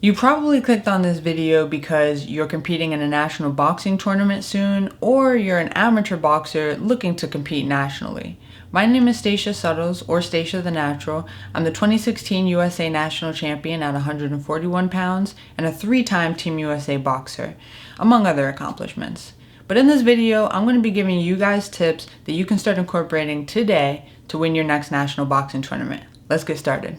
You probably clicked on this video because you're competing in a national boxing tournament soon, or you're an amateur boxer looking to compete nationally. My name is Stacia Suttles, or Stacia the Natural. I'm the 2016 USA National Champion at 141 pounds and a 3-time Team USA boxer, among other accomplishments. But in this video, I'm going to be giving you guys tips that you can start incorporating today to win your next national boxing tournament. Let's get started.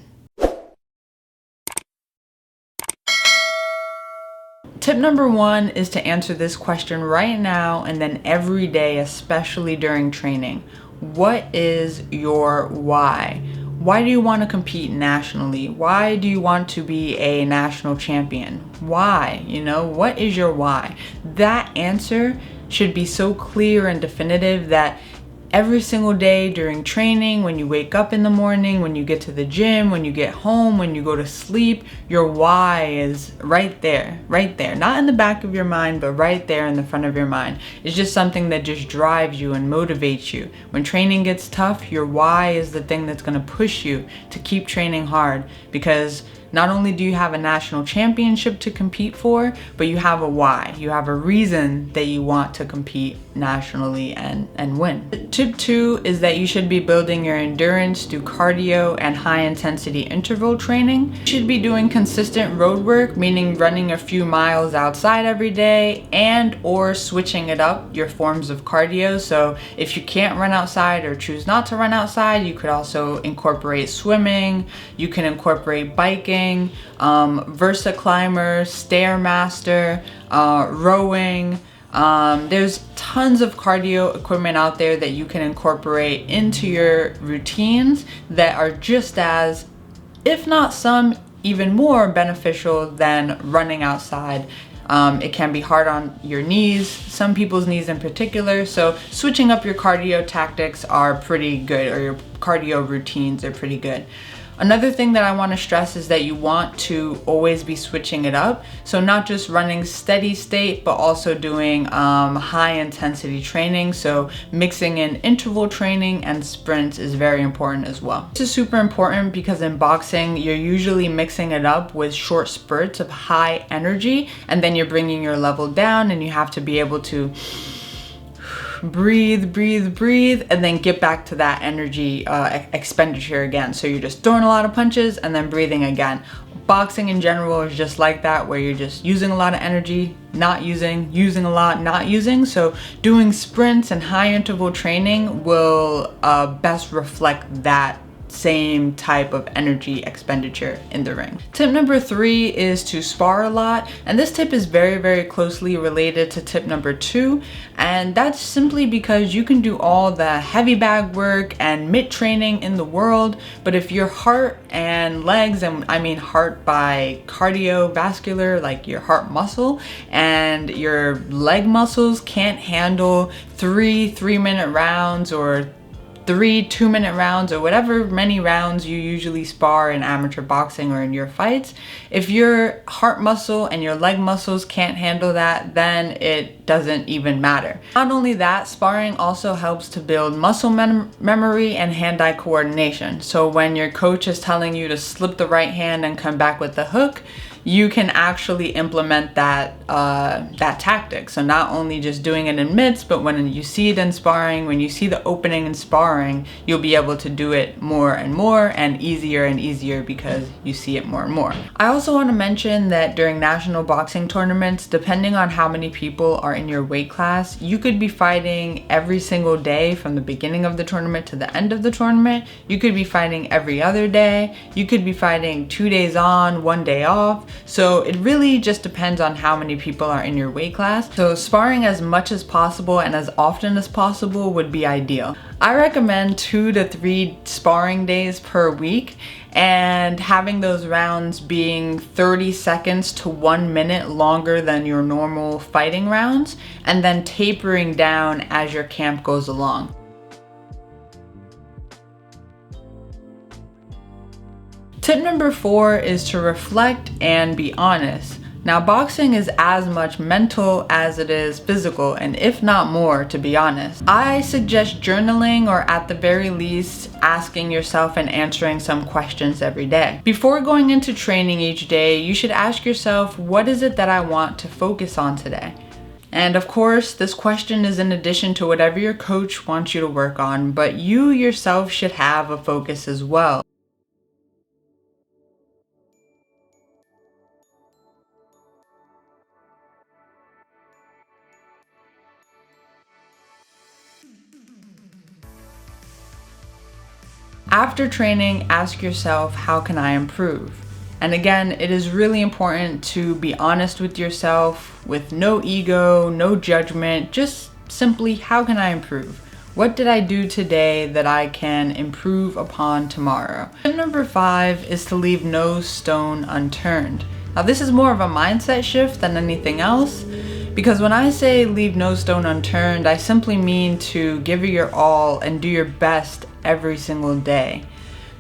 Tip number 1 is to answer this question right now and then every day, especially during training. What is your why? Why do you want to compete nationally? Why do you want to be a national champion? Why? What is your why? That answer should be so clear and definitive that every single day during training, when you wake up in the morning, when you get to the gym, when you get home, when you go to sleep, your why is right there. Not in the back of your mind, but right there in the front of your mind. It's just something that just drives you and motivates you. When training gets tough, your why is the thing that's going to push you to keep training hard, because not only do you have a national championship to compete for, but you have a why. You have a reason that you want to compete nationally and win. Tip 2 is that you should be building your endurance through cardio and high intensity interval training. You should be doing consistent road work, meaning running a few miles outside every day and or switching it up, your forms of cardio. So if you can't run outside or choose not to run outside, you could also incorporate swimming, you can incorporate biking, Versa climber, stairmaster, rowing. There's tons of cardio equipment out there that you can incorporate into your routines that are just as, if not some, even more beneficial than running outside. It can be hard on your knees, some people's knees in particular, so switching up your cardio tactics are pretty good, or your cardio routines are pretty good. Another thing that I want to stress is that you want to always be switching it up. So not just running steady state, but also doing high intensity training. So mixing in interval training and sprints is very important as well. This is super important because in boxing, you're usually mixing it up with short spurts of high energy, and then you're bringing your level down, and you have to be able to breathe, and then get back to that energy expenditure again. So you're just throwing a lot of punches and then breathing again. Boxing in general is just like that, where you're just using a lot of energy, not using a lot, not using. So doing sprints and high interval training will best reflect that same type of energy expenditure in the ring. Tip number 3 is to spar a lot, and this tip is very, very closely related to tip number 2, and that's simply because you can do all the heavy bag work and mitt training in the world, but if your heart and legs, and I mean heart by cardiovascular, like your heart muscle, and your leg muscles can't handle 3 3-minute rounds or 3 2-minute rounds, or whatever many rounds you usually spar in amateur boxing or in your fights, if your heart muscle and your leg muscles can't handle that, then it doesn't even matter. Not only that, sparring also helps to build muscle memory and hand-eye coordination. So when your coach is telling you to slip the right hand and come back with the hook, you can actually implement that tactic. So not only just doing it in mitts, but when you see it in sparring, when you see the opening in sparring, you'll be able to do it more and more and easier because you see it more and more. I also want to mention that during national boxing tournaments, depending on how many people are in your weight class, you could be fighting every single day from the beginning of the tournament to the end of the tournament. You could be fighting every other day. You could be fighting 2 days on, 1 day off. So it really just depends on how many people are in your weight class. So sparring as much as possible and as often as possible would be ideal. I recommend 2 to 3 sparring days per week, and having those rounds being 30 seconds to 1 minute longer than your normal fighting rounds, and then tapering down as your camp goes along. Tip number 4 is to reflect and be honest. Now, boxing is as much mental as it is physical, and if not more, to be honest. I suggest journaling, or at the very least, asking yourself and answering some questions every day. Before going into training each day, you should ask yourself, what is it that I want to focus on today? And of course, this question is in addition to whatever your coach wants you to work on, but you yourself should have a focus as well. After training, ask yourself, how can I improve? And again, it is really important to be honest with yourself with no ego, no judgment, just simply, how can I improve? What did I do today that I can improve upon tomorrow? Tip number 5 is to leave no stone unturned. Now, this is more of a mindset shift than anything else, because when I say leave no stone unturned, I simply mean to give it your all and do your best every single day.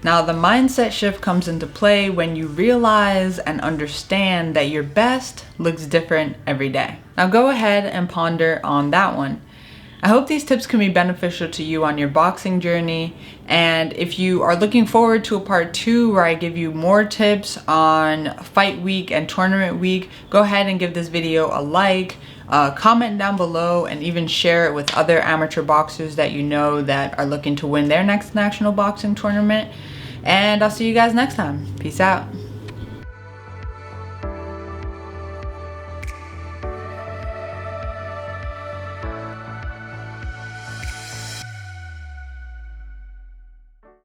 Now, the mindset shift comes into play when you realize and understand that your best looks different every day. Now, go ahead and ponder on that one. I hope these tips can be beneficial to you on your boxing journey. And if you are looking forward to a part 2 where I give you more tips on fight week and tournament week, go ahead and give this video a like, comment down below, and even share it with other amateur boxers that you know that are looking to win their next national boxing tournament. And I'll see you guys next time. Peace out.